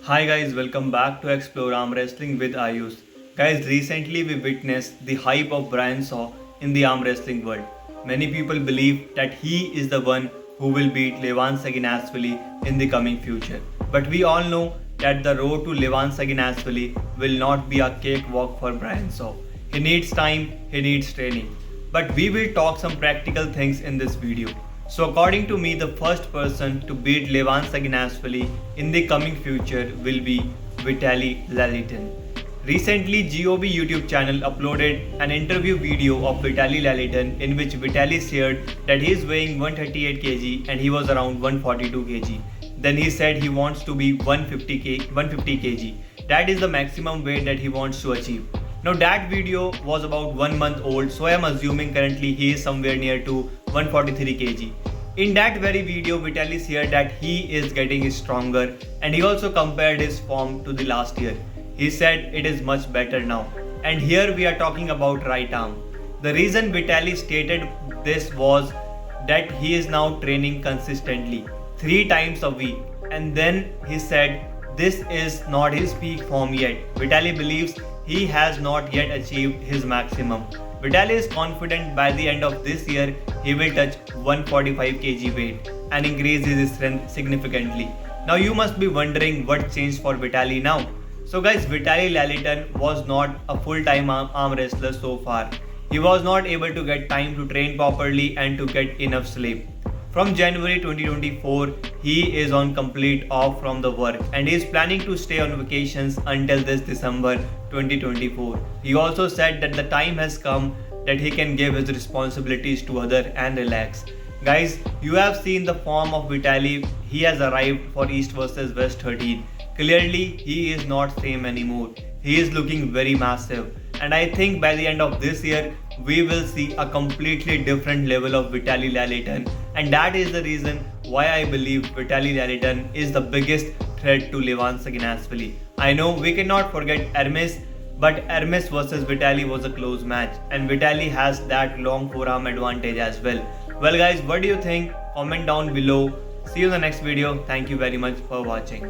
Hi guys, welcome back to Explore Arm Wrestling with Ayush. Guys, recently we witnessed the hype of Brian Shaw in the arm wrestling world. Many people believe that he is the one who will beat Levan Saginashvili in the coming future. But we all know that the road to Levan Saginashvili will not be a cakewalk for Brian Shaw. He needs time, he needs training. But we will talk some practical things in this video. So according to me, the first person to beat Levan Saginashvili in the coming future will be Vitaly Lalitin. Recently, GOB YouTube channel uploaded an interview video of Vitaly Lalitin in which Vitaly shared that he is weighing 138 kg and he was around 142 kg. Then he said he wants to be 150 kg. That is the maximum weight that he wants to achieve. Now that video was about 1 month old, so I am assuming currently he is somewhere near to 143 kg. In that very video, Vitaly shared that he is getting stronger and he also compared his form to the last year. He said it is much better now. And here we are talking about right arm. The reason Vitaly stated this was that he is now training consistently 3 times a week, and then he said this is not his peak form yet. Vitaly believes he has not yet achieved his maximum. Vitaly is confident by the end of this year he will touch 145 kg weight and increase his strength significantly. Now you must be wondering what changed for Vitaly now. So guys, Vitaly Lalitin was not a full-time arm wrestler so far. He was not able to get time to train properly and to get enough sleep. From January 2024, he is on complete off from the work and he is planning to stay on vacations until this December 2024. He also said that the time has come that he can give his responsibilities to others and relax. Guys, you have seen the form of Vitaly. He has arrived for East vs West 13. Clearly, he is not same anymore. He is looking very massive. And I think by the end of this year, we will see a completely different level of Vitaly Lalitin. And that is the reason why I believe Vitaly Lalitin is the biggest threat to Levan Saginashvili. I know we cannot forget Hermes, but Hermes versus Vitaly was a close match. And Vitaly has that long forearm advantage as well. Well guys, what do you think? Comment down below. See you in the next video. Thank you very much for watching.